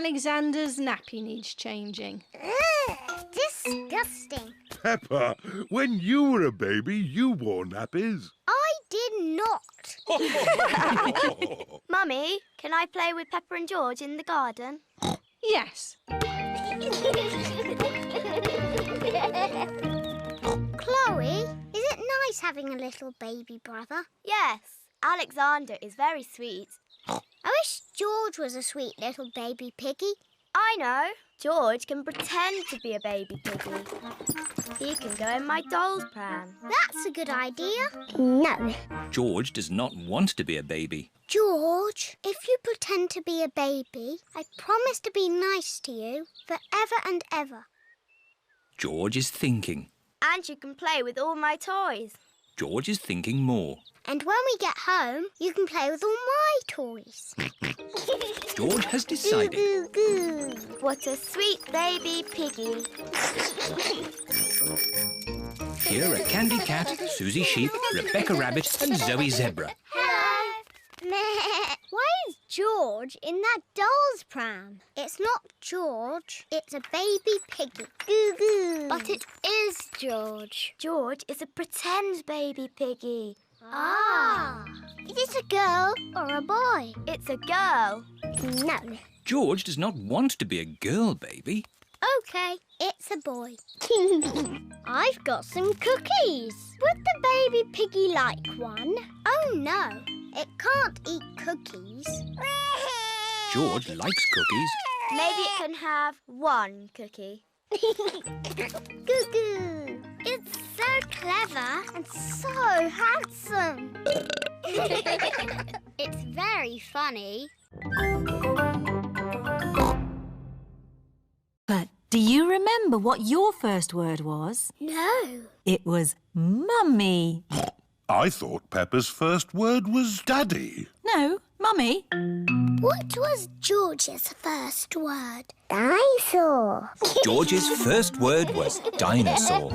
Alexander's nappy needs changing. Disgusting. Peppa, when you were a baby, you wore nappies. I did not. Mummy, can I play with Peppa and George in the garden? Yes. Chloe, is it nice having a little baby brother? Yes, Alexander is very sweet. I wish George was a sweet little baby piggy. I know. George can pretend to be a baby piggy. He can go in my doll's pram. That's a good idea. No. George does not want to be a baby. George, if you pretend to be a baby, I promise to be nice to you forever and ever. George is thinking. And you can play with all my toys. George is thinking more. And when we get home, you can play with all my toys. George has decided. Goo, goo, goo. What a sweet baby piggy. Here are Candy Cat, Susie Sheep, Rebecca Rabbit and Zoe Zebra. Hello. Why is George in that doll's pram? It's not George, it's a baby piggy. Goo goo. But it is George. George is a pretend baby piggy. Ah. Is it a girl or a boy? It's a girl. No. George does not want to be a girl baby. OK, it's a boy. I've got some cookies. Would the baby piggy like one? Oh, no. It can't eat cookies. George likes cookies. Maybe it can have one cookie. Goo goo. It's so clever and so handsome. It's very funny. But do you remember what your first word was? No. It was Mummy. I thought Peppa's first word was Daddy. No, Mummy. What was George's first word? Dinosaur. George's first word was dinosaur.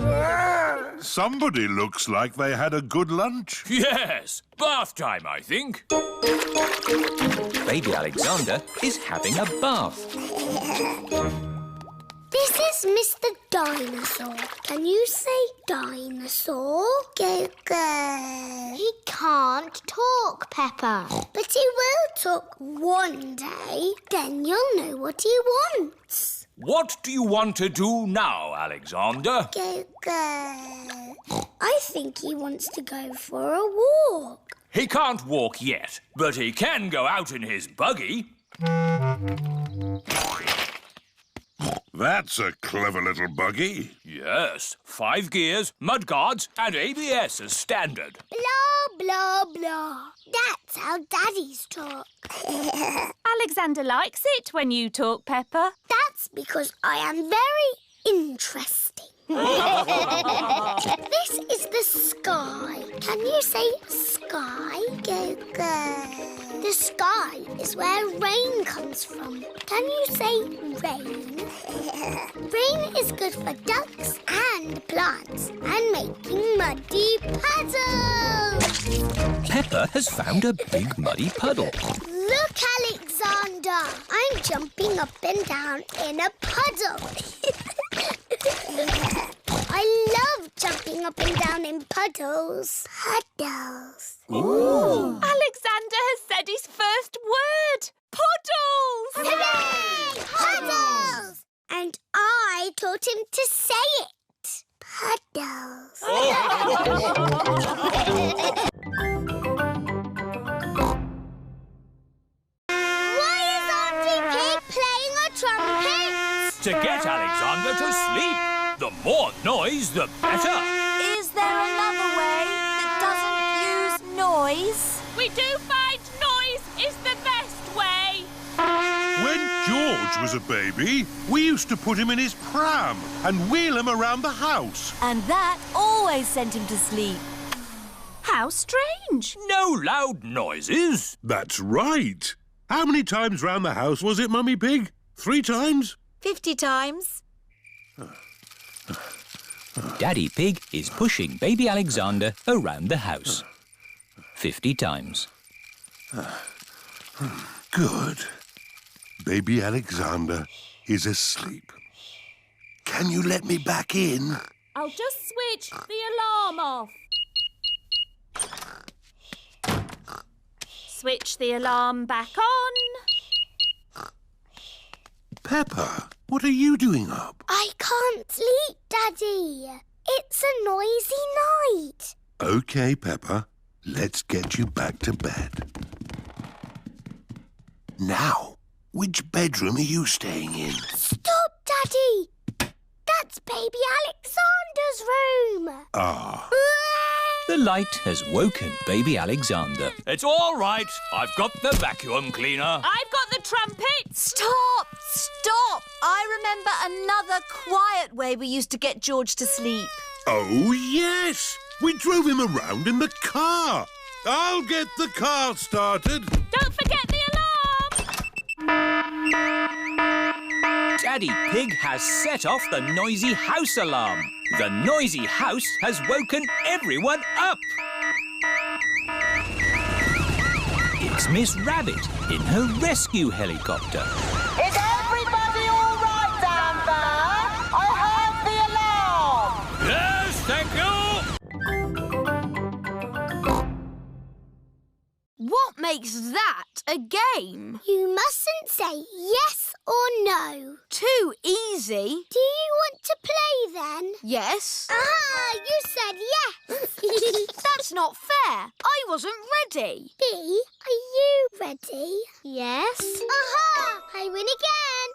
Somebody looks like they had a good lunch. Yes, bath time, I think. Baby Alexander is having a bath. This is Mr. Dinosaur. Can you say dinosaur? Go, go. He can't talk, Peppa. But he will talk one day. Then you'll know what he wants. What do you want to do now, Alexander? Go, go. I think he wants to go for a walk. He can't walk yet, but he can go out in his buggy. That's a clever little buggy. Yes, 5 gears, mudguards and ABS as standard. Blah, blah, blah. That's how daddies talk. Alexander likes it when you talk, Peppa. That's because I am very interesting. This is the sky. Can you say sky? Go, go. The sky is where rain comes from. Can you say rain? Rain is good for ducks and plants and making muddy puddles. Peppa has found a big muddy puddle. Look, Alexander. I'm jumping up and down in a puddle. I love jumping up and down in puddles. Puddles. Ooh. Alexander has said his first word. Puddles! Hooray! Puddles! And I taught him to say it. Puddles. Why is Auntie Pig playing a trumpet? To get Alexander to sleep. The more noise, the better. Is there another way that doesn't use noise? We do find noise is the best way. When George was a baby, we used to put him in his pram and wheel him around the house. And that always sent him to sleep. How strange. No loud noises. That's right. How many times round the house was it, Mummy Pig? 3 times? 50 times. Daddy Pig is pushing baby Alexander around the house. 50 times. Good. Baby Alexander is asleep. Can you let me back in? I'll just switch the alarm off. Switch the alarm back on. Peppa, what are you doing up? I can't sleep, Daddy. It's a noisy night. OK, Peppa. Let's get you back to bed. Now, which bedroom are you staying in? Stop, Daddy. That's Baby Alexander's room. Ah. The light has woken baby Alexander. It's all right. I've got the vacuum cleaner. I've got the trumpet. Stop! Stop! I remember another quiet way we used to get George to sleep. Oh, yes. We drove him around in the car. I'll get the car started. Don't forget the alarm. Daddy Pig has set off the noisy house alarm. The noisy house has woken everyone up. It's Miss Rabbit in her rescue helicopter. Is everybody all right down there? I heard the alarm. Yes, thank you. What makes that a game? You mustn't say yes or no. Too easy. Do you want to play then? Yes. Ah, you said yes. That's not fair. I wasn't ready. B, are you ready? Yes. Aha! I win again.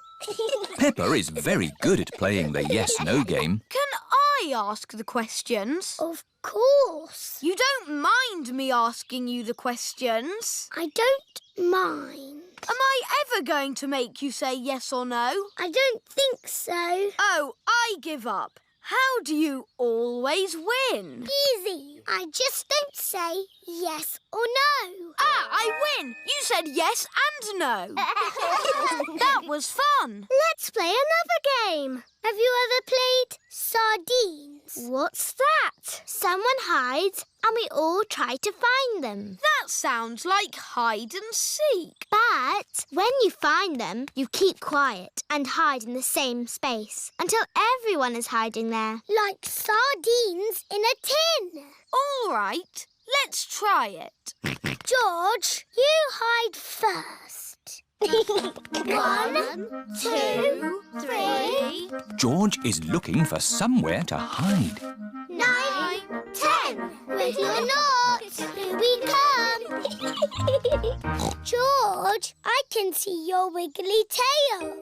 Peppa is very good at playing the yes-no game. Can I ask the questions? Of course. You don't mind me asking you the questions? I don't mind. Am I ever going to make you say yes or no? I don't think so. Oh, I give up. How do you always win? Easy. I just don't say yes or no. Ah, I win! You said yes and no. That was fun. Let's play another game. Have you ever played sardines? What's that? Someone hides and we all try to find them. That sounds like hide and seek. But when you find them, you keep quiet and hide in the same space until everyone is hiding there. Like sardines in a tin. All right, let's try it. George, you hide first. 1, 2, 3. George is looking for somewhere to hide. 9, 10. Wiggle or not, here we come. George, I can see your wiggly tail.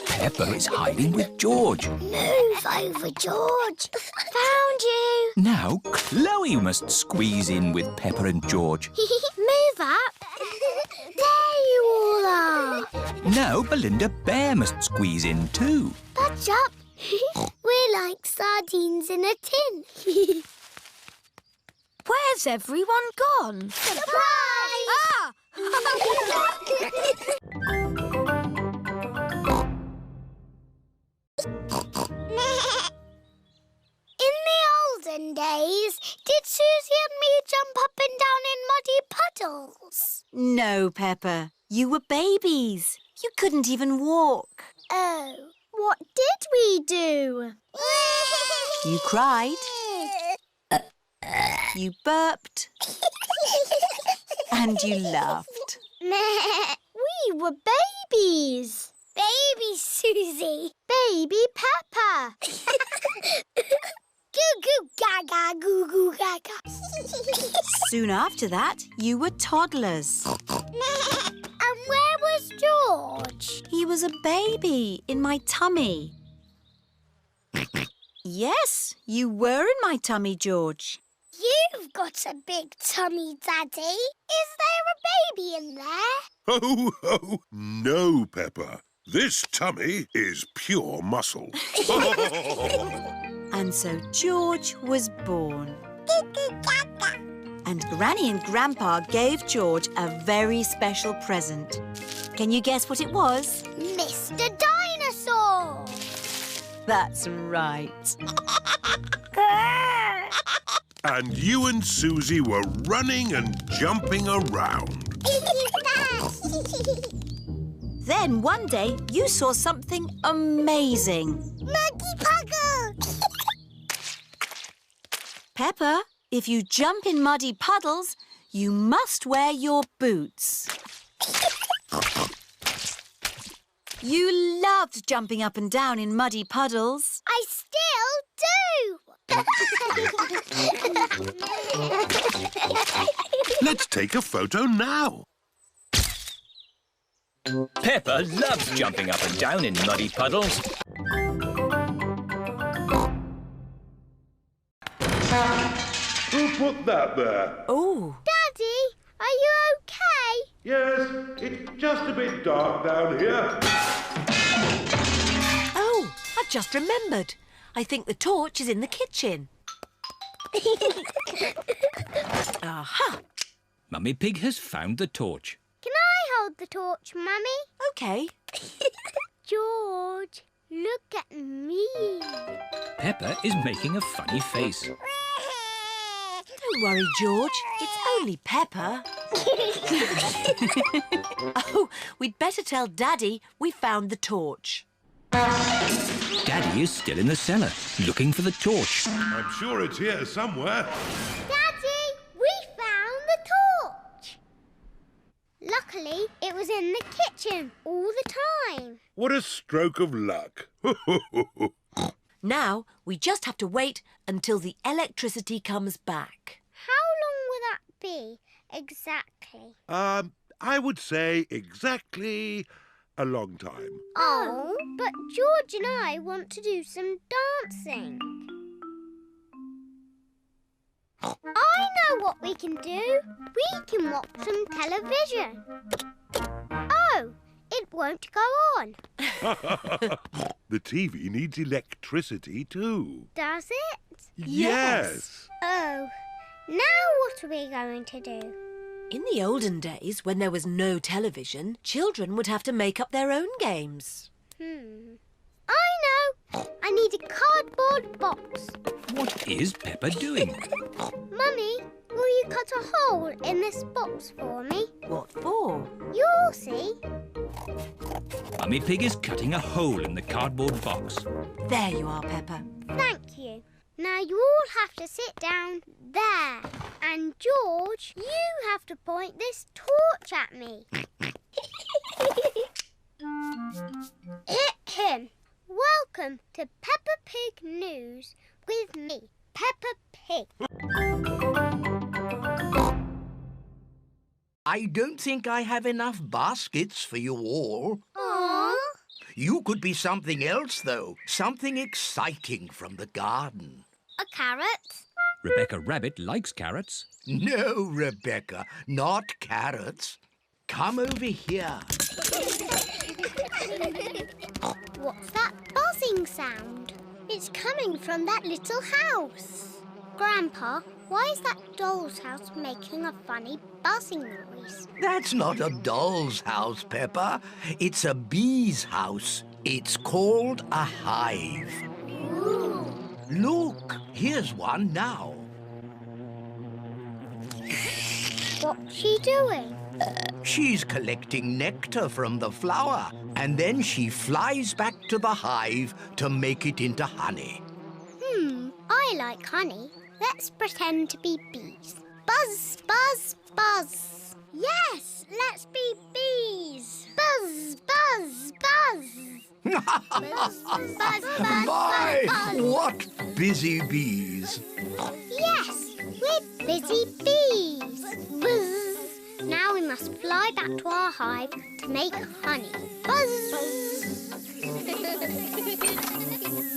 Peppa is hiding with George. Move over, George. Found you. Now Chloe must squeeze in with Peppa and George. Move up. There you all are. Now Belinda Bear must squeeze in too. Budge up. We're like sardines in a tin. Where's everyone gone? Surprise! Ah! In the olden days, did Susie and me jump up and down in muddy puddles? No, Peppa. You were babies. You couldn't even walk. Oh, what did we do? You cried. You burped. And you laughed. We were babies. Baby Susie. Baby Peppa. Goo goo gaga, goo goo gaga. Soon after that, you were toddlers. And where was George? He was a baby in my tummy. Yes, you were in my tummy, George. You've got a big tummy, Daddy. Is there a baby in there? Oh, oh, no, Peppa. This tummy is pure muscle. And so George was born. And Granny and Grandpa gave George a very special present. Can you guess what it was? Mr. Dinosaur. That's right. And you and Susie were running and jumping around. Then one day you saw something amazing. Muddy puddle! Peppa, if you jump in muddy puddles, you must wear your boots. You loved jumping up and down in muddy puddles. I still do! Let's take a photo now. Peppa loves jumping up and down in muddy puddles. Who put that there? Oh. Daddy, are you okay? Yes, it's just a bit dark down here. Oh, I've just remembered. I think the torch is in the kitchen. Aha! Mummy Pig has found the torch. Can I hold the torch, Mummy? OK. George, look at me. Peppa is making a funny face. Don't worry, George. It's only Peppa. Oh, we'd better tell Daddy we found the torch. Daddy is still in the cellar, looking for the torch. I'm sure it's here somewhere. Daddy, we found the torch. Luckily, it was in the kitchen all the time. What a stroke of luck. Now we just have to wait until the electricity comes back. How long will that be, exactly? I would say exactly a long time. Oh, but George and I want to do some dancing. I know what we can do. We can watch some television. Oh, it won't go on. The TV needs electricity too. Does it? Yes. Oh, now what are we going to do? In the olden days, when there was no television, children would have to make up their own games. I know. I need a cardboard box. What is Peppa doing? Mummy, will you cut a hole in this box for me? What for? You'll see. Mummy Pig is cutting a hole in the cardboard box. There you are, Peppa. Thank you. Now you all have to sit down there. And George, you have to point this torch at me. Welcome to Peppa Pig News with me, Peppa Pig. I don't think I have enough baskets for you all. Aww. You could be something else, though. Something exciting from the garden. A carrot? Rebecca Rabbit likes carrots. No, Rebecca, not carrots. Come over here. What's that buzzing sound? It's coming from that little house. Grandpa, why is that doll's house making a funny buzzing noise? That's not a doll's house, Peppa. It's a bee's house. It's called a hive. Ooh. Look, here's one now. What's she doing? She's collecting nectar from the flower, and then she flies back to the hive to make it into honey. I like honey. Let's pretend to be bees. Buzz, buzz, buzz. Yes, let's be bees. Buzz, buzz, buzz. Buzz, buzz, buzz, My, buzz. what busy bees. Yes, we're busy bees. Buzz. Now we must fly back to our hive to make honey. Buzz.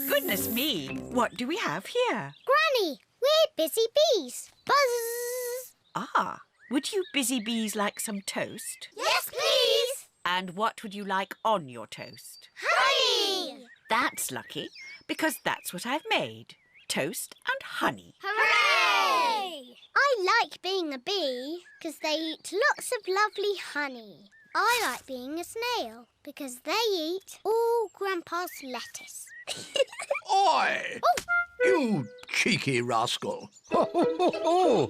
Goodness me, what do we have here? Granny, we're busy bees. Buzz. Ah, would you busy bees like some toast? Yes, please. And what would you like on your toast? Honey. That's lucky, because that's what I've made. Toast and honey. Hooray! I like being a bee because they eat lots of lovely honey. I like being a snail because they eat all Grandpa's lettuce. Oi! Oh. You cheeky rascal. Achoo!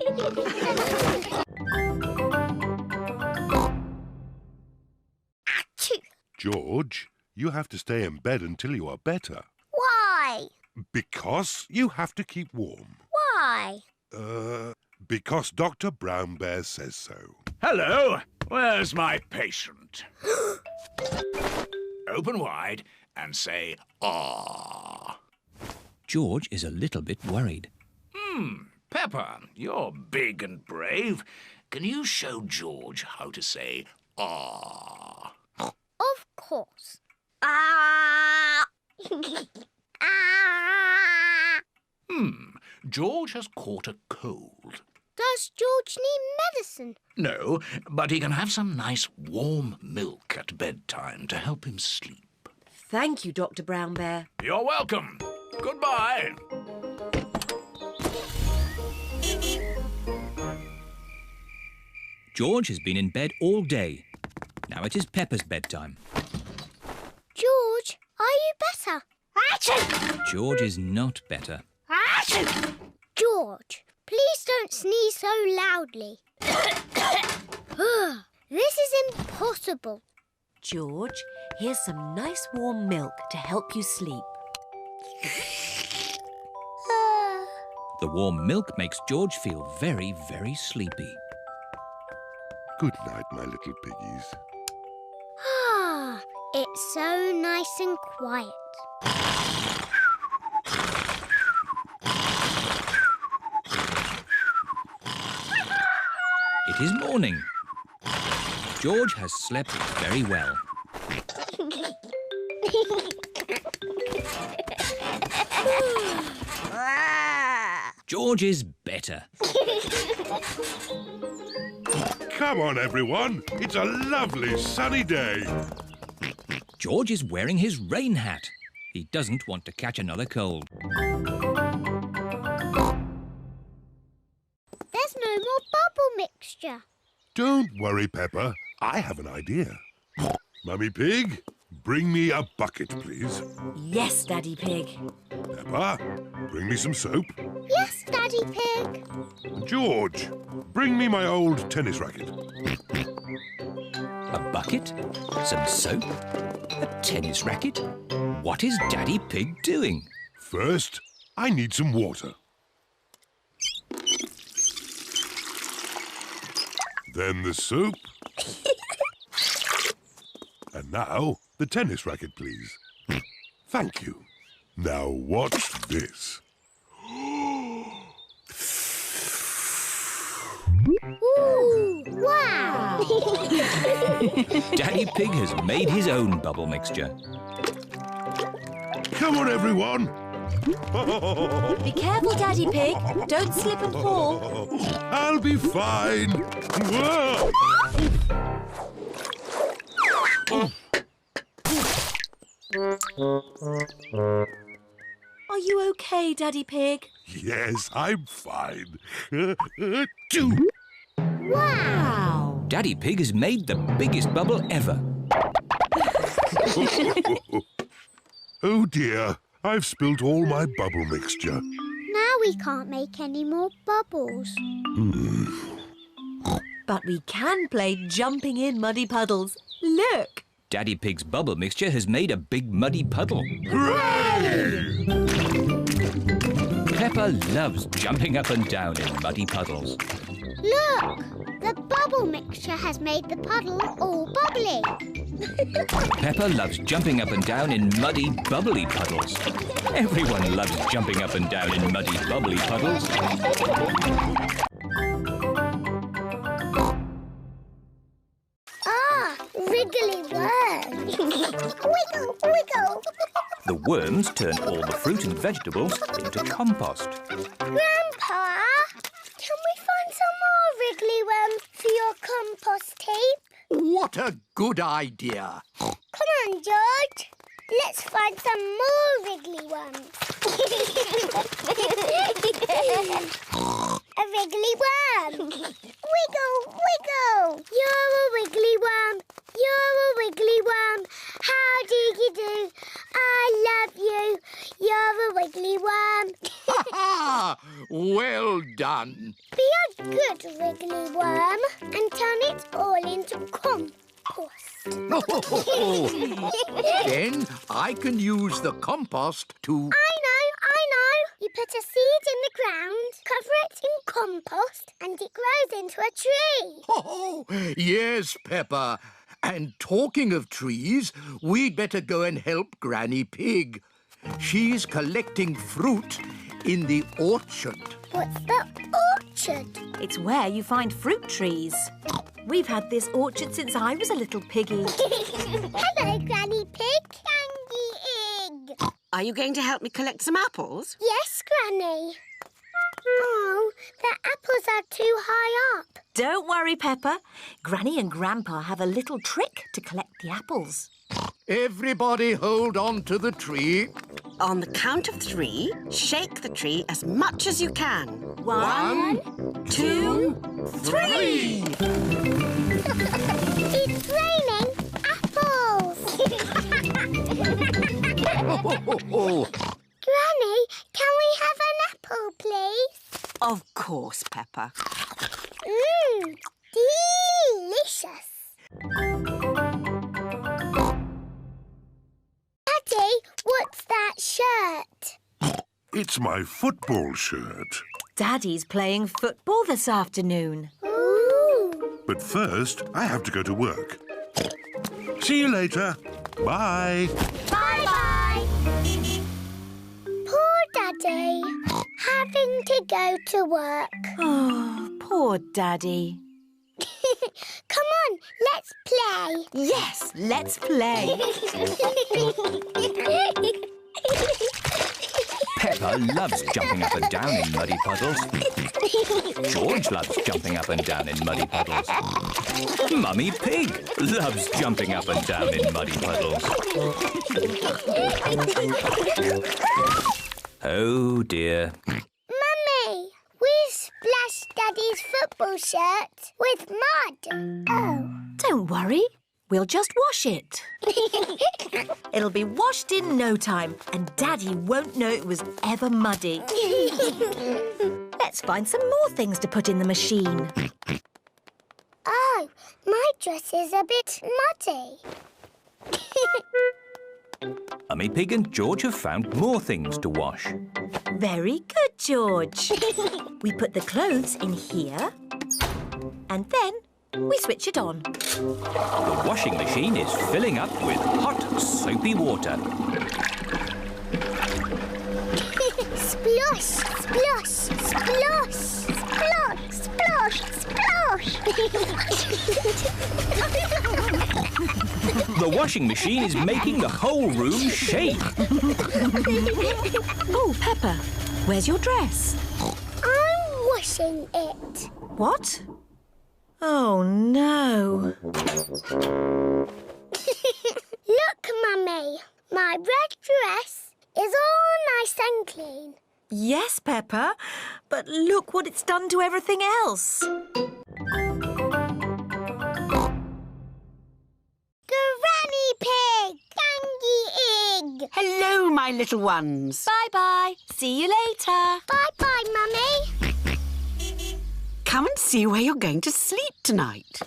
you have to stay in bed until you are better. Why? Because you have to keep warm. Why? Because Dr. Brown Bear says so. Hello, where's my patient? Open wide and say, ah. George is a little bit worried. Peppa, you're big and brave. Can you show George how to say, ah? Of course. Ah! Ah! George has caught a cold. Does George need medicine? No, but he can have some nice warm milk at bedtime to help him sleep. Thank you, Dr. Brown Bear. You're welcome. Goodbye. George has been in bed all day. Now it is Peppa's bedtime. George, are you better? Achoo! George is not better. Achoo! George, please don't sneeze so loudly. This is impossible. George, here's some nice warm milk to help you sleep. The warm milk makes George feel very, very sleepy. Good night, my little piggies. Ah, it's so nice and quiet. It is morning. George has slept very well. George is better. Come on, everyone. It's a lovely sunny day. George is wearing his rain hat. He doesn't want to catch another cold. There's no more bubble mixture. Don't worry, Peppa. I have an idea. Mummy Pig, bring me a bucket, please. Yes, Daddy Pig. Peppa, bring me some soap. Yes, Daddy Pig. George, bring me my old tennis racket. A bucket? Some soap? A tennis racket? What is Daddy Pig doing? First, I need some water. Then the soap. And now, the tennis racket, please. Thank you. Now watch this. Ooh, wow! Daddy Pig has made his own bubble mixture. Come on, everyone. Be careful, Daddy Pig. Don't slip and fall. I'll be fine. Whoa. Are you okay, Daddy Pig? Yes, I'm fine. Wow! Daddy Pig has made the biggest bubble ever. Oh dear, I've spilt all my bubble mixture. Now we can't make any more bubbles. But we can play jumping in muddy puddles. Look! Daddy Pig's bubble mixture has made a big muddy puddle. Hooray! Peppa loves jumping up and down in muddy puddles. Look! The bubble mixture has made the puddle all bubbly. Peppa loves jumping up and down in muddy, bubbly puddles. Everyone loves jumping up and down in muddy, bubbly puddles. Ah, wriggly worm. Wiggle, wiggle. The worms turn all the fruit and vegetables into compost. Grandpa, can we find some more wriggly worms for your compost heap? What a good idea. Come on, George. Let's find some more wriggly worms. A wriggly worm. Wiggle, wiggle. You're a wiggly worm. You're a wiggly worm. How do you do? I love you. You're a wiggly worm. Ha ha! Well done. Be a good wiggly worm and turn it all into compost. Then I can use the compost to... I know. You put a seed in the ground, cover it in compost, and it grows into a tree. Oh, yes, Peppa. And talking of trees, we'd better go and help Granny Pig. She's collecting fruit in the orchard. What's the orchard? It's where you find fruit trees. We've had this orchard since I was a little piggy. Hello, Granny Pig. Candy egg. Are you going to help me collect some apples? Yes, Granny. Oh, the apples are too high up. Don't worry, Peppa. Granny and Grandpa have a little trick to collect the apples. Everybody hold on to the tree. On the count of 3, shake the tree as much as you can. 1, 2, 3! It's raining apples. Granny, can we have an apple, please? Of course, Peppa. Delicious. Daddy, what's that shirt? It's my football shirt. Daddy's playing football this afternoon. Ooh. But first, I have to go to work. See you later. Bye. Bye-bye. Poor Daddy, having to go to work. Oh, poor Daddy. Come on, let's play. Yes, let's play. Peppa loves jumping up and down in muddy puddles. George loves jumping up and down in muddy puddles. Mummy Pig loves jumping up and down in muddy puddles. Oh, dear. Mummy, we splashed Daddy's football shirt with mud. Oh. Don't worry. We'll just wash it. It'll be washed in no time, and Daddy won't know it was ever muddy. Let's find some more things to put in the machine. Oh, my dress is a bit muddy. Mummy Pig and George have found more things to wash. Very good, George. We put the clothes in here, and then we switch it on. The washing machine is filling up with hot, soapy water. Splosh, splosh, splosh, splosh, splosh, splosh. The washing machine is making the whole room shake. Oh, Peppa, where's your dress? I'm washing it. What? Oh, no. Look, Mummy. My red dress is all nice and clean. Yes, Peppa, but look what it's done to everything else. Granny Pig! Candy egg! Hello, my little ones. Bye-bye. See you later. Bye-bye, Mummy. Come and see where you're going to sleep tonight.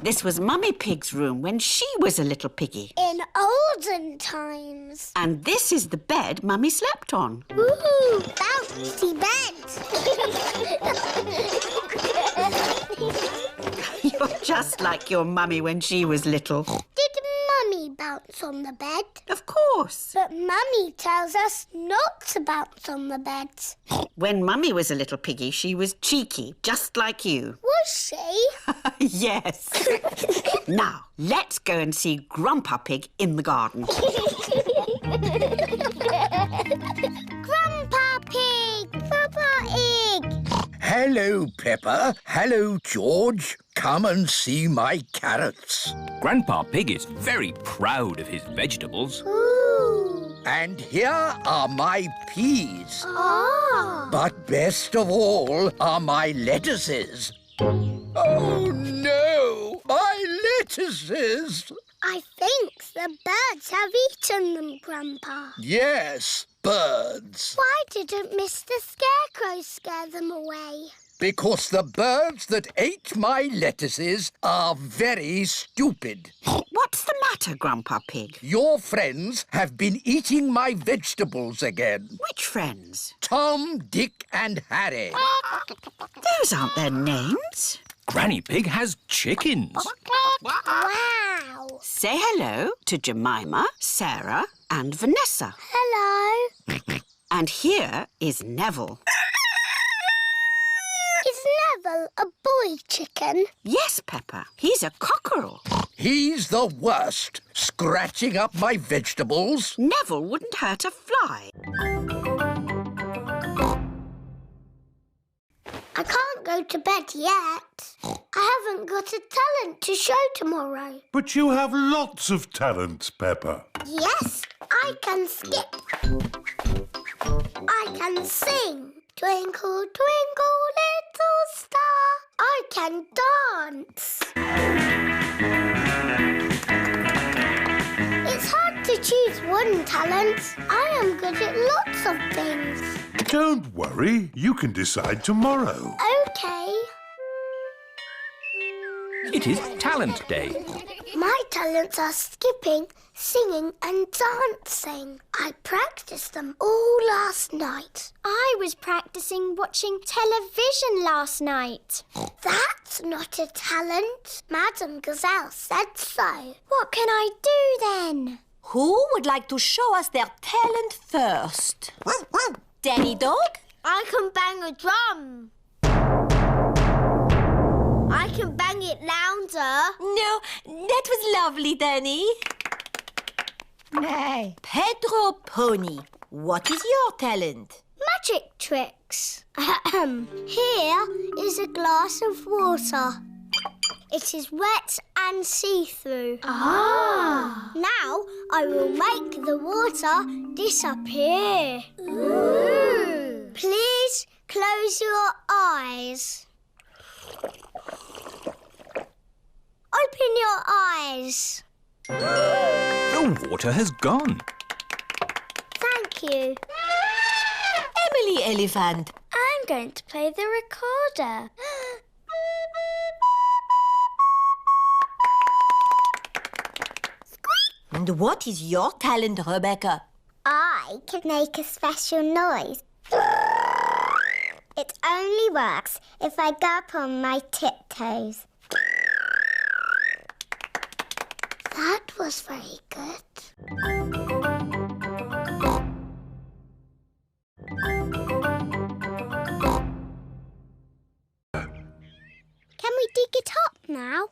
This was Mummy Pig's room when she was a little piggy. In olden times. And this is the bed Mummy slept on. Ooh, bouncy bed. You're just like your mummy when she was little. Did Mummy bounce on the bed? Of course. But Mummy tells us not to bounce on the bed. When Mummy was a little piggy, she was cheeky, just like you. Was she? Yes. Now, let's go and see Grandpa Pig in the garden. Grandpa Pig! Papa Egg! Hello, Peppa. Hello, George. Come and see my carrots. Grandpa Pig is very proud of his vegetables. Ooh. And here are my peas. Ah. But best of all are my lettuces. Oh, no! My lettuces! I think the birds have eaten them, Grandpa. Yes, birds. Why didn't Mr. Scarecrow scare them away? Because the birds that ate my lettuces are very stupid. What's the matter, Grandpa Pig? Your friends have been eating my vegetables again. Which friends? Tom, Dick and Harry. Those aren't their names. Granny Pig has chickens. Wow. Say hello to Jemima, Sarah and Vanessa. Hello. And here is Neville. Is Neville a boy chicken? Yes, Peppa. He's a cockerel. He's the worst, scratching up my vegetables. Neville wouldn't hurt a fly. I can't go to bed yet. I haven't got a talent to show tomorrow. But you have lots of talents, Peppa. Yes, I can skip. I can sing. Twinkle, twinkle, little star. I can dance. It's hard to choose one talent. I am good at lots of things. Don't worry, you can decide tomorrow. OK. It is Talent Day. My talents are skipping, singing and dancing. I practiced them all last night. I was practicing watching television last night. That's not a talent. Madame Gazelle said so. What can I do then? Who would like to show us their talent first? Danny Dog? I can bang a drum. I can bang it louder. No, that was lovely, Danny. Nay. Pedro Pony, what is your talent? Magic tricks. Here is a glass of water. It is wet and see-through. Ah. Now I will make the water disappear. Ooh. Please close your eyes. Open your eyes. The water has gone. Thank you. Emily Elephant. I'm going to play the recorder. And what is your talent, Rebecca? I can make a special noise. It only works if I go up on my tiptoes. That was very good. Can we dig it up now?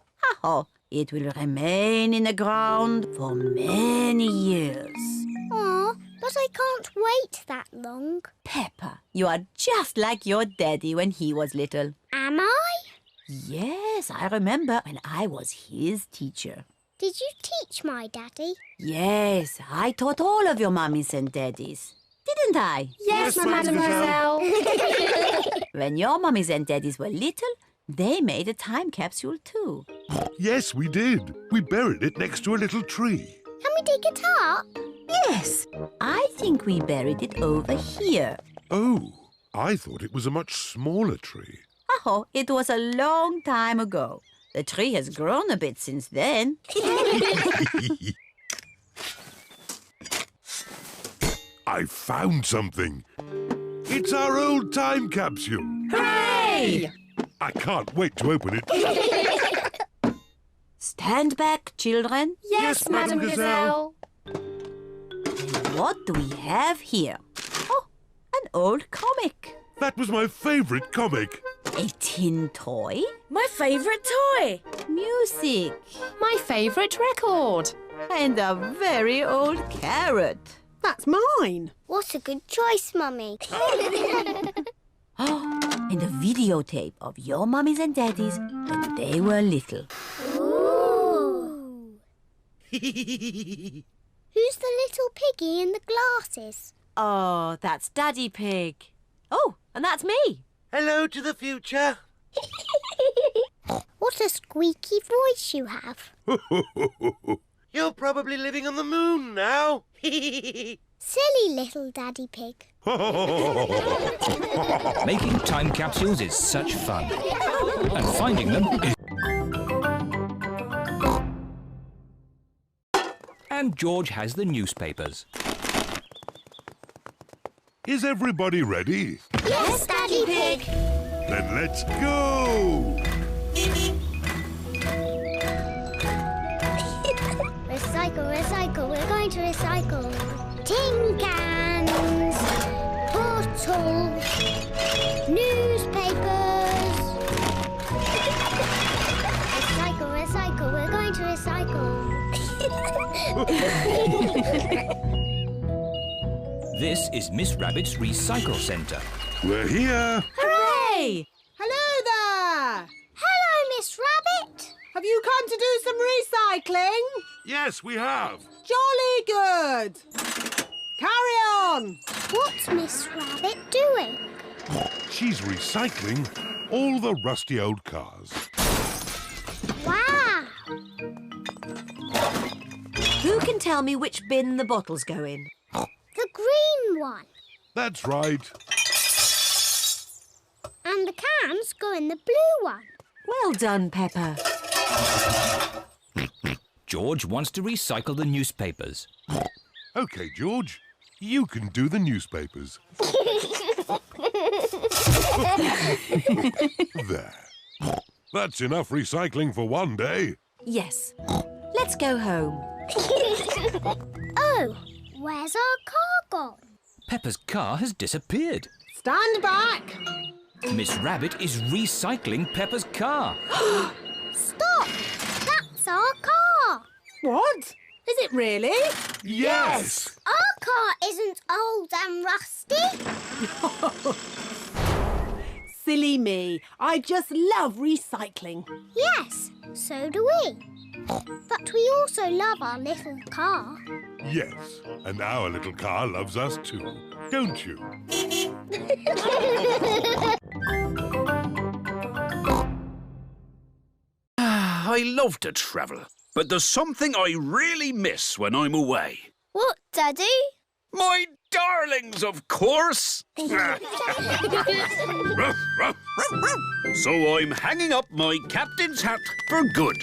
Oh, it will remain in the ground for many years. Oh, but I can't wait that long. Peppa, you are just like your daddy when he was little. Am I? Yes, I remember when I was his teacher. Did you teach my daddy? Yes, I taught all of your mummies and daddies. Didn't I? Yes, Mademoiselle. When your mummies and daddies were little, they made a time capsule too. Yes, we did. We buried it next to a little tree. Can we dig it up? Yes, I think we buried it over here. Oh, I thought it was a much smaller tree. Oh, it was a long time ago. The tree has grown a bit since then. I found something. It's our old time capsule. Hooray! I can't wait to open it. Stand back, children. Yes, Madame Gazelle. What do we have here? Oh, an old comic. That was my favourite comic. A tin toy. My favourite toy. Music. My favourite record. And a very old carrot. That's mine. What a good choice, Mummy. Oh, and a videotape of your mummies and daddies when they were little. Ooh. Who's the little piggy in the glasses? Oh, that's Daddy Pig. Oh, and that's me. Hello to the future. What a squeaky voice you have. You're probably living on the moon now. Silly little Daddy Pig. Making time capsules is such fun. And finding them is... And George has the newspapers. Is everybody ready? Yes, Daddy Pig. Then let's go! Recycle, recycle, we're going to recycle. Tin cans, bottles, newspapers. Recycle, recycle, we're going to recycle. This is Miss Rabbit's recycle centre. We're here. Hooray! Hello there. Hello, Miss Rabbit. Have you come to do some recycling? Yes, we have. Jolly good. Carry on. What's Miss Rabbit doing? She's recycling all the rusty old cars. Wow. Who can tell me which bin the bottles go in? The green one. That's right. And the cans go in the blue one. Well done, Peppa. George wants to recycle the newspapers. OK, George, you can do the newspapers. There. That's enough recycling for one day. Yes. Let's go home. Oh, where's our car gone? Peppa's car has disappeared. Stand back. Miss Rabbit is recycling Peppa's car. Stop! That's our car. What? Is it really? Yes! Our car isn't old and rusty. Silly me. I just love recycling. Yes, so do we. But we also love our little car. Yes, and our little car loves us too, don't you? I love to travel, but there's something I really miss when I'm away. What, Daddy? My darlings, of course! Ruff, ruff. So I'm hanging up my captain's hat for good.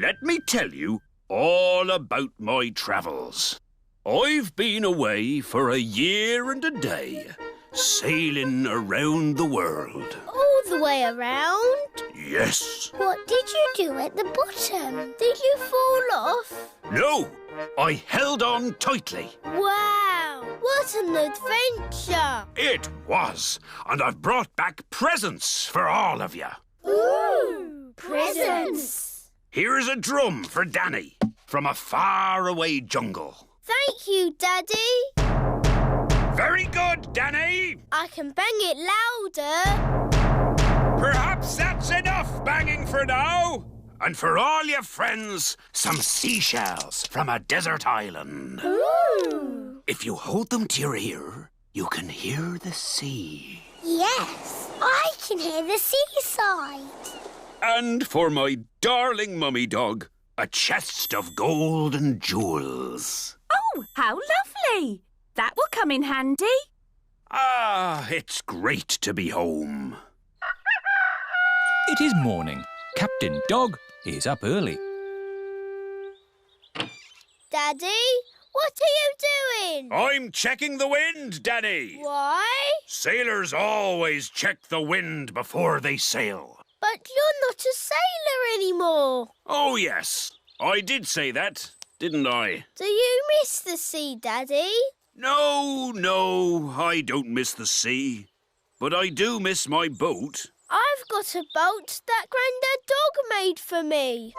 Let me tell you all about my travels. I've been away for a year and a day, sailing around the world. All the way around? Yes. What did you do at the bottom? Did you fall off? No, I held on tightly. Wow, what an adventure! It was, and I've brought back presents for all of you. Ooh, presents! Here's a drum for Danny from a faraway jungle. Thank you, Daddy. Very good, Danny. I can bang it louder. Perhaps that's enough banging for now. And for all your friends, some seashells from a desert island. Ooh. If you hold them to your ear, you can hear the sea. Yes, I can hear the seaside. And for my darling mummy dog, a chest of gold and jewels. Oh, how lovely! That will come in handy. Ah, it's great to be home. It is morning. Captain Dog is up early. Daddy, what are you doing? I'm checking the wind, Danny. Why? Sailors always check the wind before they sail. But you're not a sailor anymore. Oh, yes. I did say that, didn't I? Do you miss the sea, Daddy? No, I don't miss the sea. But I do miss my boat. I've got a boat that Grandad Dog made for me.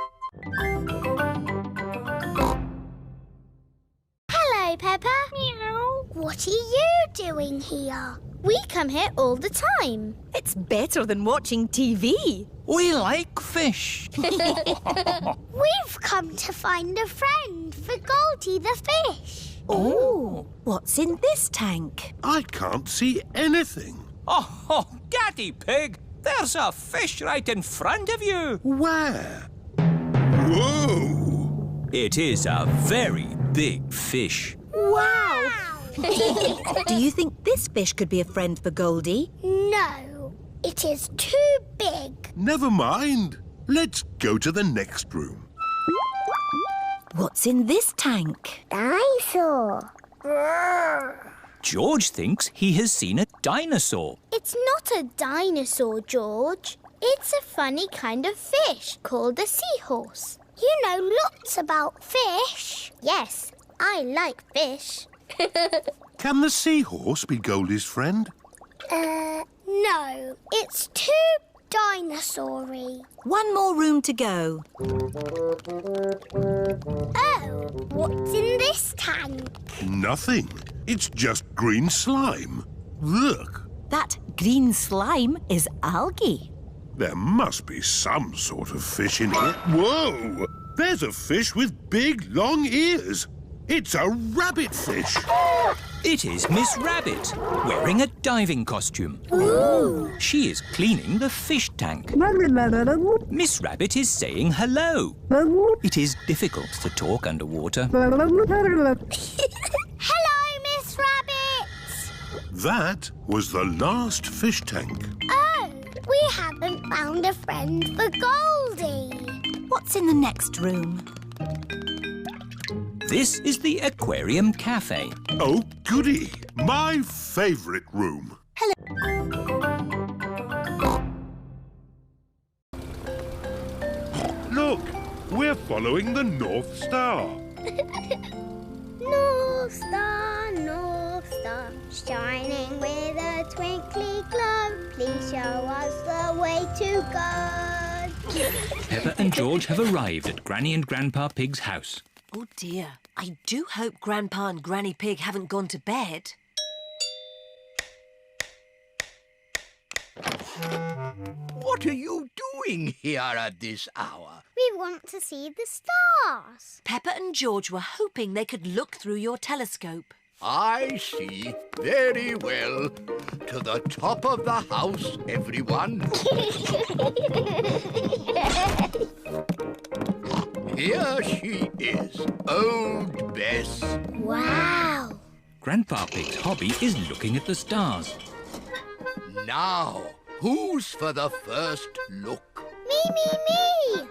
Hello, Peppa. Meow. What are you doing here? We come here all the time. It's better than watching TV. We like fish. We've come to find a friend for Goldie the fish. Oh, what's in this tank? I can't see anything. Oh, Daddy Pig, there's a fish right in front of you. Where? Whoa! It is a very big fish. Wow! Do you think this fish could be a friend for Goldie? No, it is too big. Never mind. Let's go to the next room. What's in this tank? Dinosaur. George thinks he has seen a dinosaur. It's not a dinosaur, George. It's a funny kind of fish called a seahorse. You know lots about fish. Yes, I like fish. Can the seahorse be Goldie's friend? No, it's too dinosaur-y. One more room to go. Oh, what's in this tank? Nothing. It's just green slime. Look. That green slime is algae. There must be some sort of fish in here. Whoa! There's a fish with big, long ears. It's a rabbit fish. It is Miss Rabbit, wearing a diving costume. Ooh. She is cleaning the fish tank. Miss Rabbit is saying hello. It is difficult to talk underwater. Hello, Miss Rabbit. That was the last fish tank. Oh, we haven't found a friend for Goldie. What's in the next room? This is the Aquarium Cafe. Oh, goody. My favourite room. Look, we're following the North Star. North Star, shining with a twinkly glow. Please show us the way to go. Peppa and George have arrived at Granny and Grandpa Pig's house. Oh dear, I do hope Grandpa and Granny Pig haven't gone to bed. What are you doing here at this hour? We want to see the stars. Peppa and George were hoping they could look through your telescope. I see. Very well. To the top of the house, everyone. Here she is, old Bess. Wow. Grandpa Pig's hobby is looking at the stars. Now, who's for the first look? Me.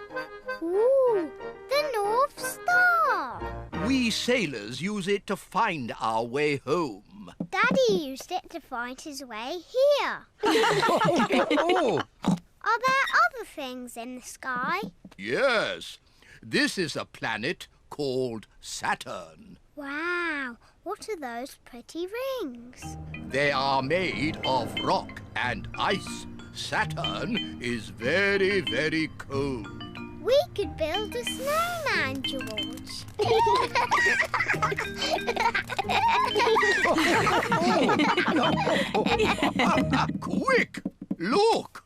Ooh, the North Star. We sailors use it to find our way home. Daddy used it to find his way here. Oh, Are there other things in the sky? yes. This is a planet called Saturn. Wow, what are those pretty rings? They are made of rock and ice. Saturn is very, very cold. We could build a snowman, George. Quick, look.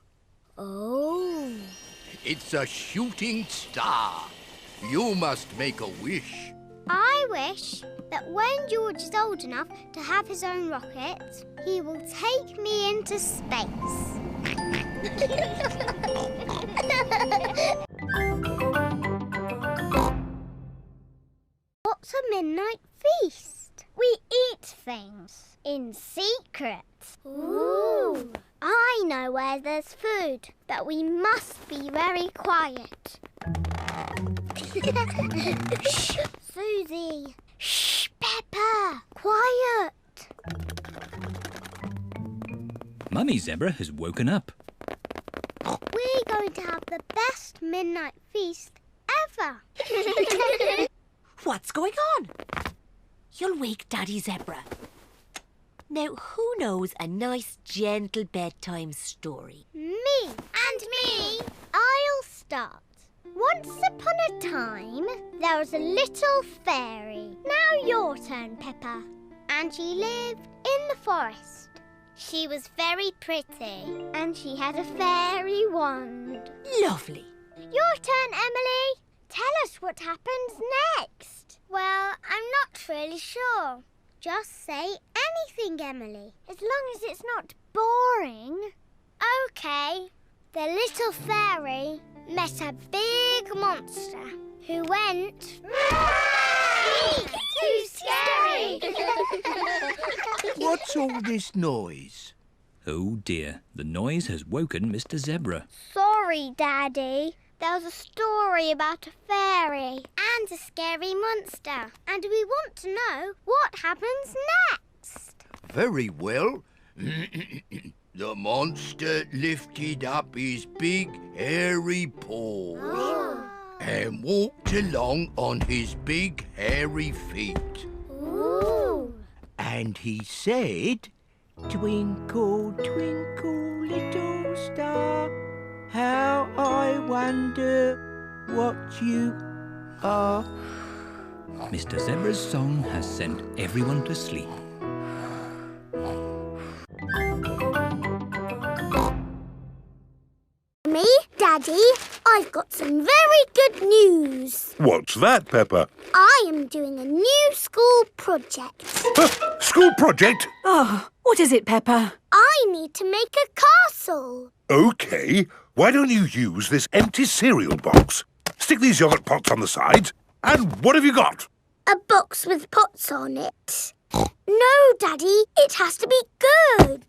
Oh. It's a shooting star. You must make a wish. I wish that when George is old enough to have his own rocket, he will take me into space. What's a midnight feast? We eat things in secret. Ooh. I know where there's food, but we must be very quiet. Shh, Susie. Shh, Peppa. Quiet. Mummy Zebra has woken up. We're going to have the best midnight feast ever. What's going on? You'll wake Daddy Zebra. Now, who knows a nice, gentle bedtime story? Me. And me. I'll start. Once upon a time, there was a little fairy. Now your turn, Peppa. And she lived in the forest. She was very pretty, and she had a fairy wand. Lovely. Your turn, Emily. Tell us what happens next. Well, I'm not really sure. Just say anything, Emily, as long as it's not boring. OK. The little fairy met a big monster who went... Too scary! What's all this noise? Oh dear, the noise has woken Mr. Zebra. Sorry, Daddy. There was a story about a fairy and a scary monster, and we want to know what happens next. Very well. The monster lifted up his big, hairy paw and walked along on his big, hairy feet. Ooh. And he said, "Twinkle, twinkle, little star, how I wonder what you are." Mr. Zebra's song has sent everyone to sleep. Me, Daddy, I've got some very good news. What's that, Peppa? I am doing a new school project. School project? Oh, what is it, Peppa? I need to make a castle. OK. Why don't you use this empty cereal box? Stick these yogurt pots on the sides. And what have you got? A box with pots on it. No, Daddy, it has to be good.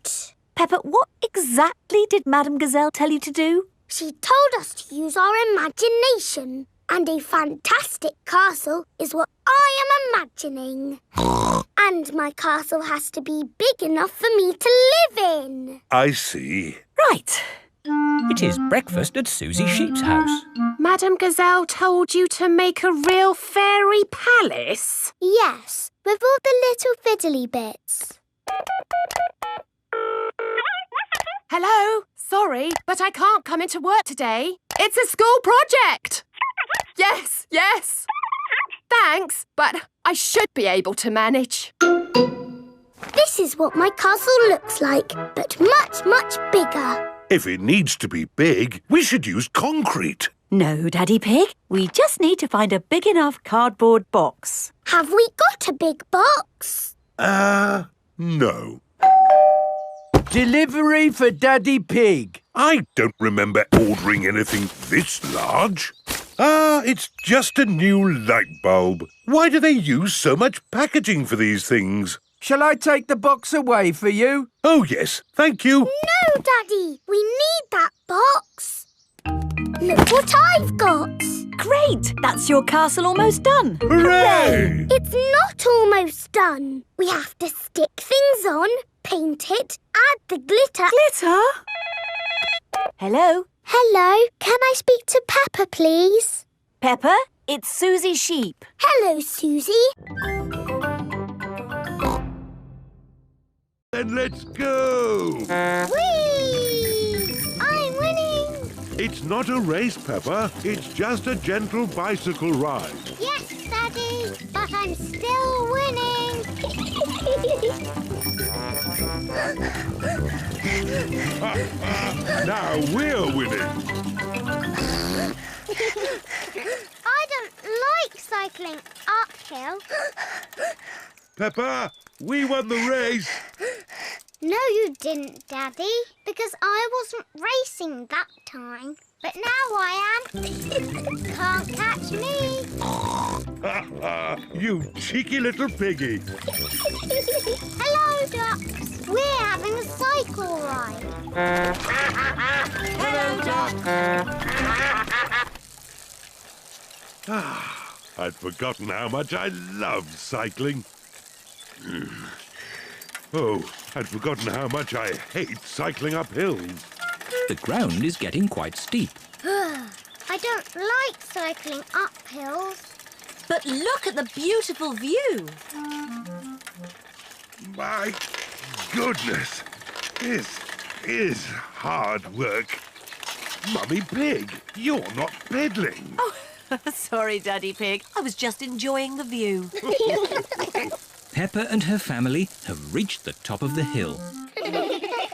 Peppa, what exactly did Madame Gazelle tell you to do? She told us to use our imagination. And a fantastic castle is what I am imagining. And my castle has to be big enough for me to live in. I see. Right. It is breakfast at Susie Sheep's house. Madame Gazelle told you to make a real fairy palace? Yes, with all the little fiddly bits. Hello? Sorry, but I can't come into work today. It's a school project. Yes, yes. Thanks, but I should be able to manage. This is what my castle looks like, but much, much bigger. If it needs to be big, we should use concrete. No, Daddy Pig. We just need to find a big enough cardboard box. Have we got a big box? No. Delivery for Daddy Pig. I don't remember ordering anything this large. It's just a new light bulb. Why do they use so much packaging for these things? Shall I take the box away for you? Oh, yes, thank you. No, Daddy, we need that box. Look what I've got. Great! That's your castle almost done. Hooray! It's not almost done. We have to stick things on, paint it, add the glitter. Glitter? Hello? Hello, can I speak to Peppa, please? Peppa, it's Susie Sheep. Hello, Susie. Then let's go. Whee! I'm winning. It's not a race, Peppa. It's just a gentle bicycle ride. Yes, Daddy, but I'm still winning. Now we're winning. I don't like cycling uphill. Peppa, we won the race. No, you didn't, Daddy, because I wasn't racing that time. But now I am. Can't catch me. You cheeky little piggy. Hello, ducks. We're having a cycle ride. Hello, ducks. I'd forgotten how much I loved cycling. Oh, I'd forgotten how much I hate cycling up hills. The ground is getting quite steep. I don't like cycling up hills. But look at the beautiful view. My goodness, this is hard work. Mummy Pig, you're not pedaling. Oh, sorry, Daddy Pig. I was just enjoying the view. Peppa and her family have reached the top of the hill.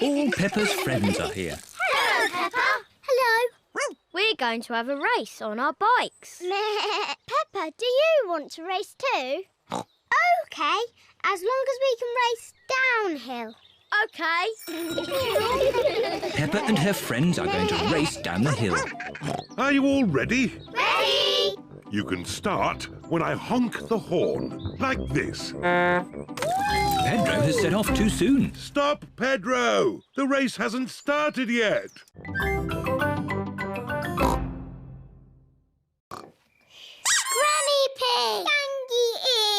All Peppa's friends are here. Hello, Peppa. Hello. We're going to have a race on our bikes. Peppa, do you want to race too? OK, as long as we can race downhill. OK. Peppa and her friends are going to race down the hill. Are you all ready? Ready! You can start when I honk the horn, like this. Pedro has set off too soon. Stop, Pedro! The race hasn't started yet. Granny Pig! Tangy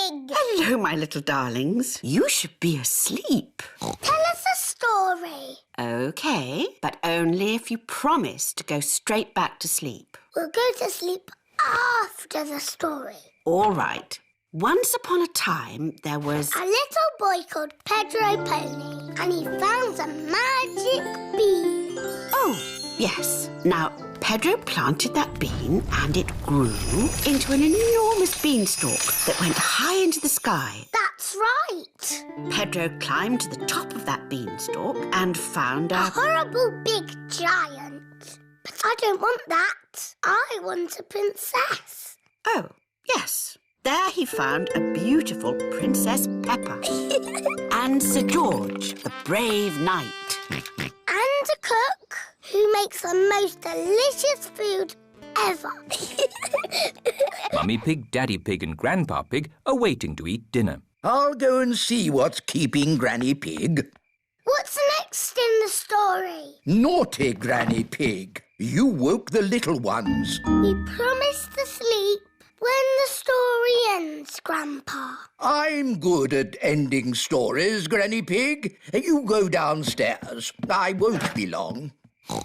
Egg! Hello, my little darlings. You should be asleep. Tell us a story. OK, but only if you promise to go straight back to sleep. We'll go to sleep after the story. All right. Once upon a time, there was... A little boy called Pedro Pony, and he found a magic bean. Oh, yes. Now, Pedro planted that bean and it grew into an enormous beanstalk that went high into the sky. That's right. Pedro climbed to the top of that beanstalk and found a horrible big giant. But I don't want that. I want a princess. Oh, yes. There he found a beautiful Princess Peppa and Sir George, the brave knight. And a cook who makes the most delicious food ever. Mummy Pig, Daddy Pig and Grandpa Pig are waiting to eat dinner. I'll go and see what's keeping Granny Pig. What's next in the story? Naughty Granny Pig. You woke the little ones. We promised to sleep when the story ends, Grandpa. I'm good at ending stories, Granny Pig. You go downstairs. I won't be long.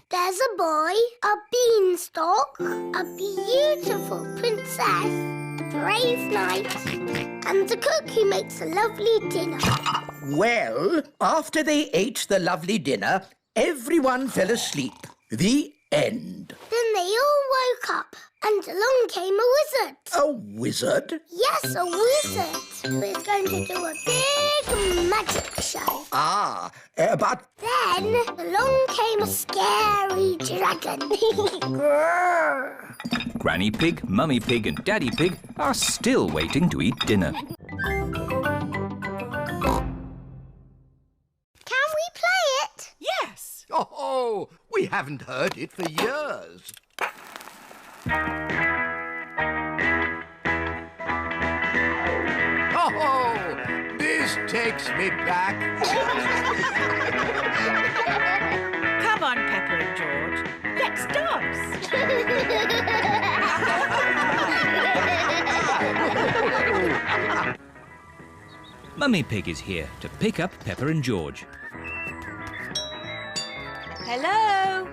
There's a boy, a beanstalk, a beautiful princess, a brave knight, and a cook who makes a lovely dinner. Well, after they ate the lovely dinner, everyone fell asleep. The end. Then they all woke up, and along came a wizard. A wizard? Yes, a wizard who is going to do a big magic show. But... Then along came a scary dragon. Granny Pig, Mummy Pig and Daddy Pig are still waiting to eat dinner. Can we play it? Yes. Oh, we haven't heard it for years. Oh, this takes me back. Come on, Peppa and George. Let's dance. Mummy Pig is here to pick up Peppa and George. Hello?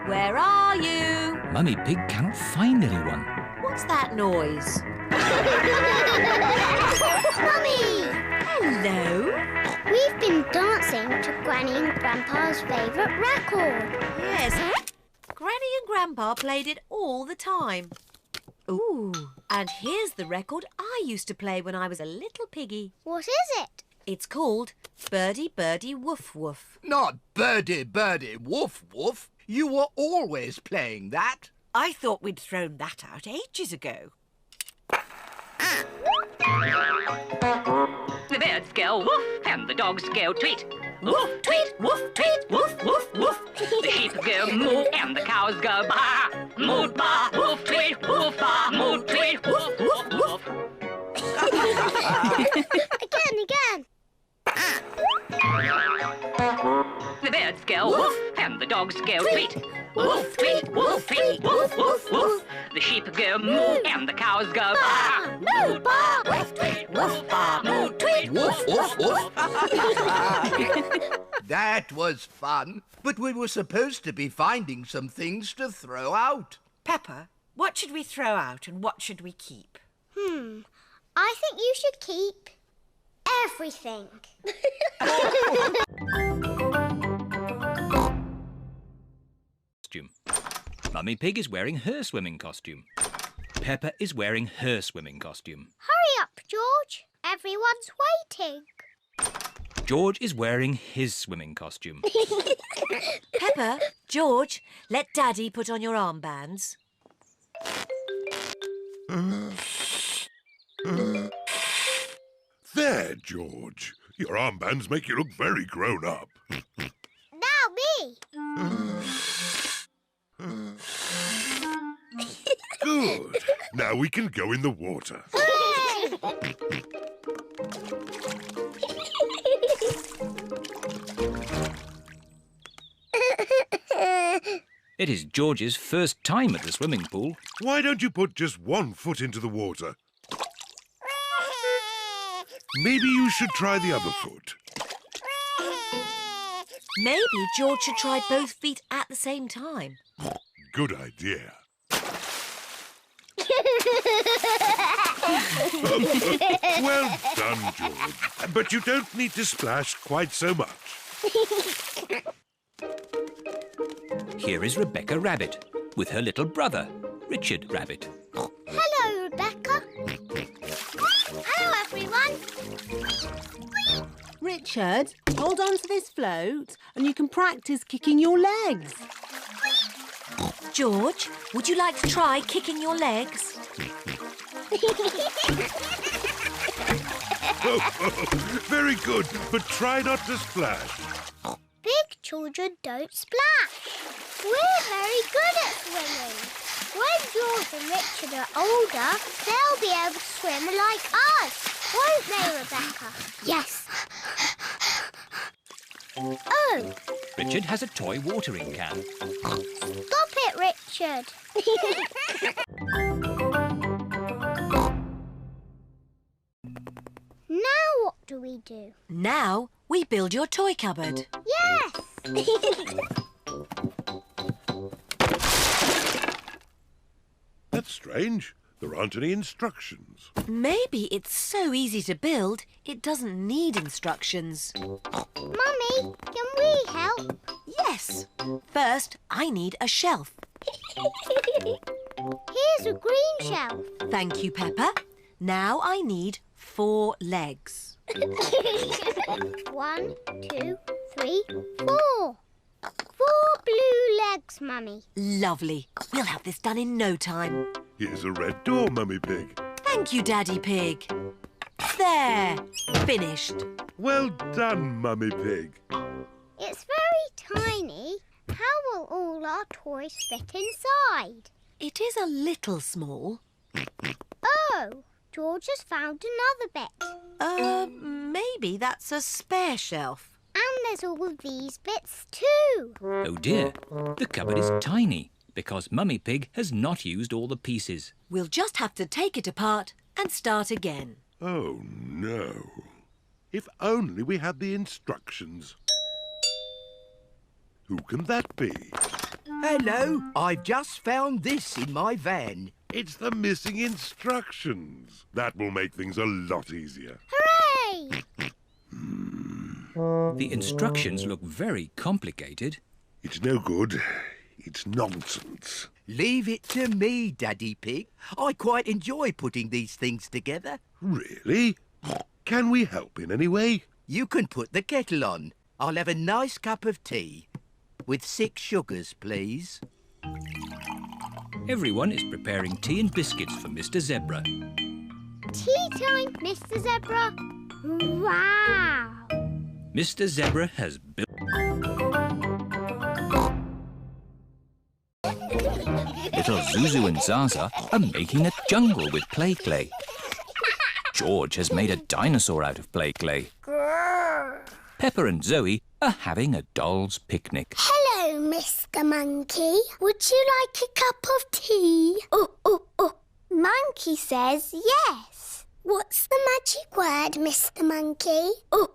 Where are you? Mummy Pig cannot find anyone. What's that noise? Mummy! Hello? We've been dancing to Granny and Grandpa's favourite record. Yes. Granny and Grandpa played it all the time. Ooh, and here's the record I used to play when I was a little piggy. What is it? It's called Birdie Birdie Woof Woof. Not Birdie Birdie Woof Woof. You were always playing that. I thought we'd thrown that out ages ago. The birds go woof and the dogs go tweet. Woof, tweet, woof, tweet, woof, woof, woof. The sheep go moo and the cows go baa. Moo, baa, woof, tweet, woof, baa. Moo, tweet, woof, woof, woof. Again. The birds go woof and the dogs go tweet. Woof, tweet, woof, tweet, woof, woof, woof. The sheep go moo and the cows go baa. Moo, baa, woof, tweet, woof, baa. Moo, tweet, Woof, woof, woof. That was fun. But we were supposed to be finding some things to throw out. Peppa, what should we throw out and what should we keep? I think you should keep everything. Mummy Pig is wearing her swimming costume. Peppa is wearing her swimming costume. Hurry up, George. Everyone's waiting. George is wearing his swimming costume. Peppa, George, let Daddy put on your armbands. There, George. Your armbands make you look very grown up. Now me. Good. Now we can go in the water. It is George's first time at the swimming pool. Why don't you put just one foot into the water? Maybe you should try the other foot. Maybe George should try both feet at the same time. Good idea. Well done, George. But you don't need to splash quite so much. Here is Rebecca Rabbit with her little brother, Richard Rabbit. Hello, Rebecca. Hello, everyone. Richard, hold on to this float and you can practice kicking your legs. George, would you like to try kicking your legs? Very good, but try not to splash. Big children don't splash. We're very good at swimming. When George and Richard are older, they'll be able to swim like us. Won't they, Rebecca? Yes. Oh. Richard has a toy watering can. Stop it, Richard. Now what do we do? Now we build your toy cupboard. Yes! That's strange. There aren't any instructions. Maybe it's so easy to build, it doesn't need instructions. Mummy, can we help? Yes. First, I need a shelf. Here's a green shelf. Thank you, Peppa. Now I need 4 legs. 1, 2, 3, 4. 4 blue legs, Mummy. Lovely. We'll have this done in no time. Here's a red door, Mummy Pig. Thank you, Daddy Pig. There. Finished. Well done, Mummy Pig. It's very tiny. How will all our toys fit inside? It is a little small. Oh, George has found another bit. Maybe that's a spare shelf. And there's all of these bits too. Oh dear, the cupboard is tiny because Mummy Pig has not used all the pieces. We'll just have to take it apart and start again. Oh, no. If only we had the instructions. Who can that be? Hello, I've just found this in my van. It's the missing instructions. That will make things a lot easier. Hooray! The instructions look very complicated. It's no good. It's nonsense. Leave it to me, Daddy Pig. I quite enjoy putting these things together. Really? Can we help in any way? You can put the kettle on. I'll have a nice cup of tea. With 6 sugars, please. Everyone is preparing tea and biscuits for Mr. Zebra. Tea time, Mr. Zebra. Wow! Mr. Zebra has built... Little Zuzu and Zaza are making a jungle with play clay. George has made a dinosaur out of play clay. Grrr. Peppa and Zoe are having a doll's picnic. Hello, Mr. Monkey. Would you like a cup of tea? Oh. Monkey says yes. What's the magic word, Mr. Monkey? Oh.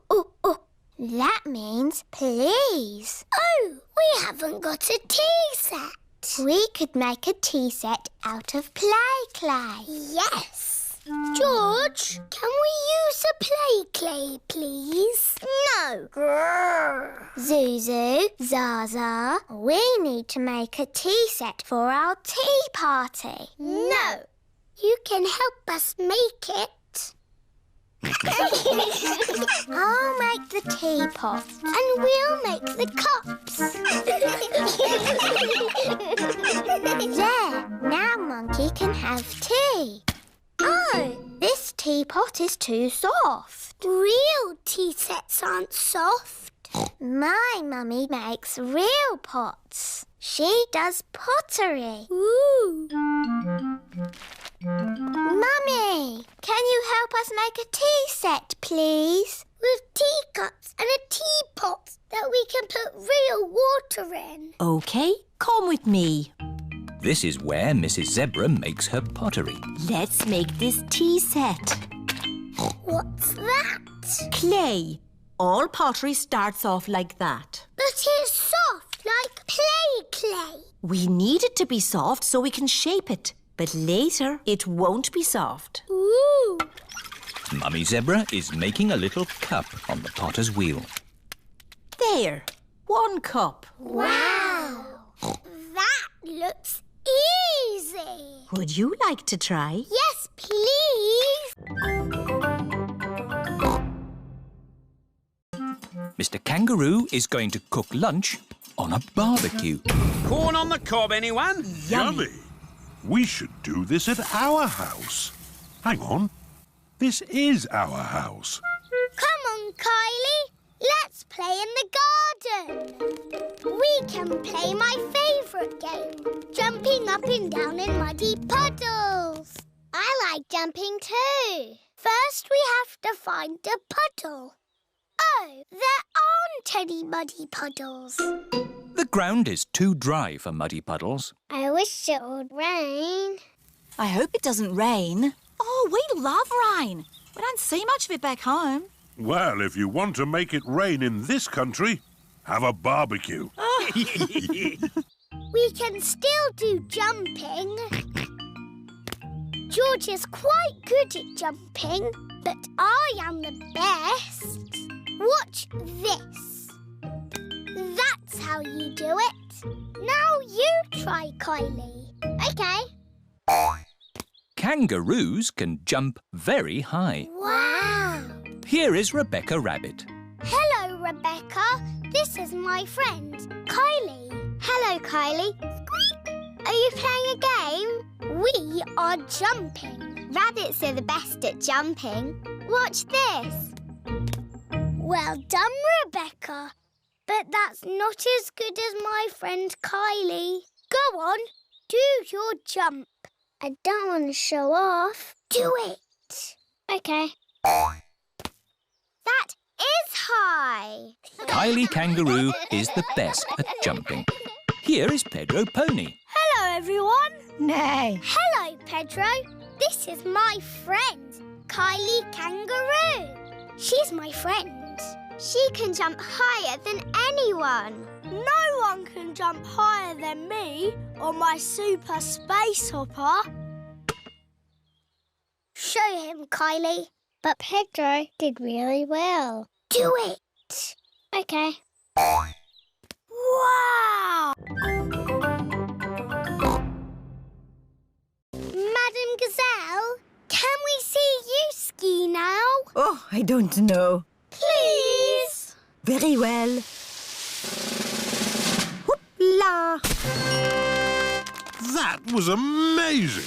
That means please. Oh, we haven't got a tea set. We could make a tea set out of play clay. Yes. George, can we use a play clay, please? No. Grrr. Zuzu, Zaza, we need to make a tea set for our tea party. No. You can help us make it. I'll make the teapot and we'll make the cups. There, now Monkey can have tea. Oh, this teapot is too soft. Real tea sets aren't soft. My mummy makes real pots. She does pottery. Ooh. Mummy, can you help us make a tea set, please? With teacups and a teapot that we can put real water in. OK, come with me. This is where Mrs. Zebra makes her pottery. Let's make this tea set. What's that? Clay. All pottery starts off like that. But it's soft, like clay. We need it to be soft so we can shape it. But later, it won't be soft. Ooh. Mummy Zebra is making a little cup on the potter's wheel. There. 1 cup. Wow. That looks easy. Would you like to try? Yes, please. Mr. Kangaroo is going to cook lunch on a barbecue. Corn on the cob, anyone? Yummy. We should do this at our house. Hang on. This is our house. Come on, Kylie. Let's play in the garden. We can play my favourite game, jumping up and down in muddy puddles. I like jumping too. First, we have to find a puddle. Oh, there aren't any muddy puddles. The ground is too dry for muddy puddles. I wish it would rain. I hope it doesn't rain. Oh, we love rain. We don't see much of it back home. Well, if you want to make it rain in this country, have a barbecue. We can still do jumping. George is quite good at jumping, but I am the best. Watch this. That's how you do it. Now you try, Kylie. OK. Kangaroos can jump very high. Wow. Here is Rebecca Rabbit. Hello, Rebecca. This is my friend, Kylie. Hello, Kylie. Are you playing a game? We are jumping. Rabbits are the best at jumping. Watch this. Well done, Rebecca. But that's not as good as my friend Kylie. Go on, do your jump. I don't want to show off. Do it. OK. That is high. Kylie Kangaroo is the best at jumping. Here is Pedro Pony. Hello, everyone. Nay. Hello, Pedro. This is my friend, Kylie Kangaroo. She's my friend. She can jump higher than anyone. No one can jump higher than me or my super space hopper. Show him, Kylie. But Pedro did really well. Do it. OK. Wow! Madam Gazelle, can we see you ski now? Oh, I don't know. Please? Very well. Whoop-la! That was amazing.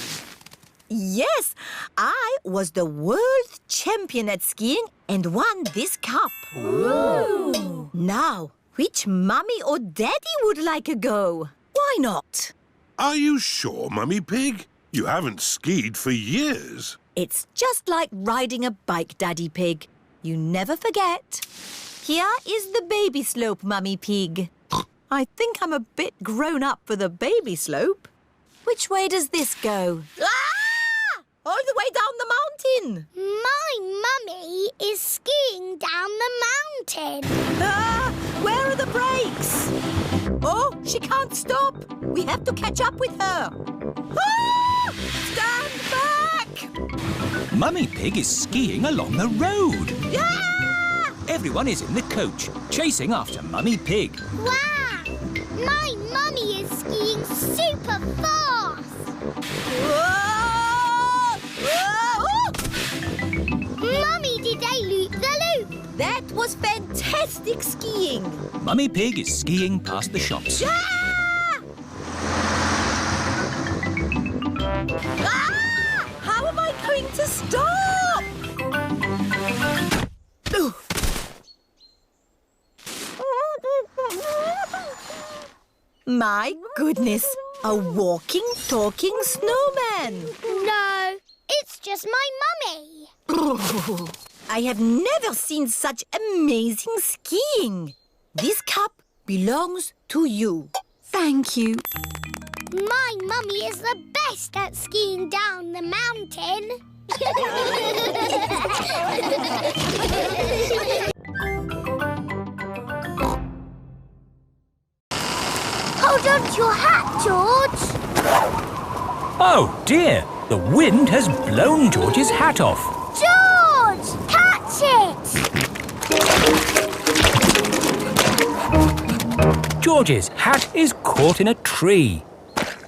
Yes, I was the world champion at skiing and won this cup. Ooh. Now, which mummy or daddy would like a go? Why not? Are you sure, Mummy Pig? You haven't skied for years. It's just like riding a bike, Daddy Pig. You never forget. Here is the baby slope, Mummy Pig. I think I'm a bit grown up for the baby slope. Which way does this go? Ah! All the way down the mountain. My mummy is skiing down the mountain. Ah! Where are the brakes? Oh, she can't stop. We have to catch up with her. Ah! Stand back! Mummy Pig is skiing along the road. Ah! Everyone is in the coach, chasing after Mummy Pig. Wow! My mummy is skiing super fast. Whoa! Mummy did a loop-the-loop. That was fantastic skiing. Mummy Pig is skiing past the shops. Ah! Ah! How am I going to stop? Ooh. My goodness, a walking, talking snowman. No, it's just my mummy. I have never seen such amazing skiing. This cup belongs to you. Thank you. My mummy is the best at skiing down the mountain. Hold on to your hat, George. Oh dear, the wind has blown George's hat off. George, catch it. George's hat is caught in a tree.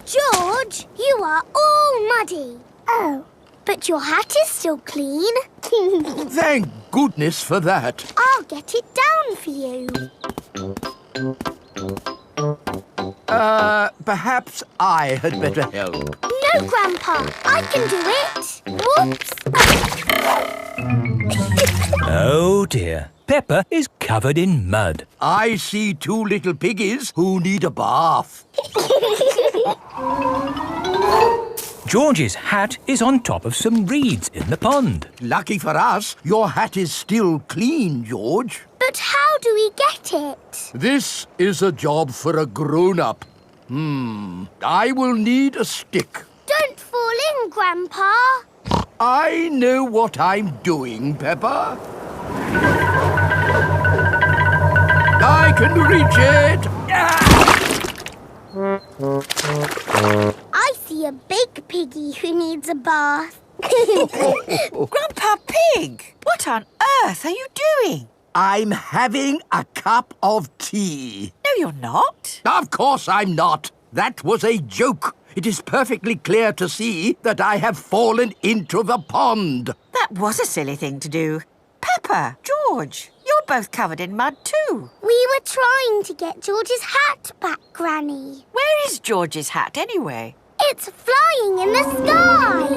George, you are all muddy. Oh, but your hat is still clean. Thank goodness for that. I'll get it down for you. Perhaps I had better help. No, Grandpa, I can do it. Whoops. Oh dear, Peppa is covered in mud. I see two little piggies who need a bath. George's hat is on top of some reeds in the pond. Lucky for us, your hat is still clean, George. But how do we get it? This is a job for a grown-up. I will need a stick. Don't fall in, Grandpa. I know what I'm doing, Peppa. I can reach it. I see a big piggy who needs a bath. Grandpa Pig, what on earth are you doing? I'm having a cup of tea. No, you're not. Of course I'm not. That was a joke. It is perfectly clear to see that I have fallen into the pond. That was a silly thing to do. Peppa, George, you're both covered in mud too. We were trying to get George's hat back, Granny. Where is George's hat anyway? It's flying in the sky.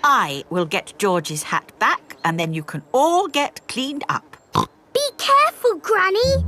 I will get George's hat back and then you can all get cleaned up. Be careful, Granny.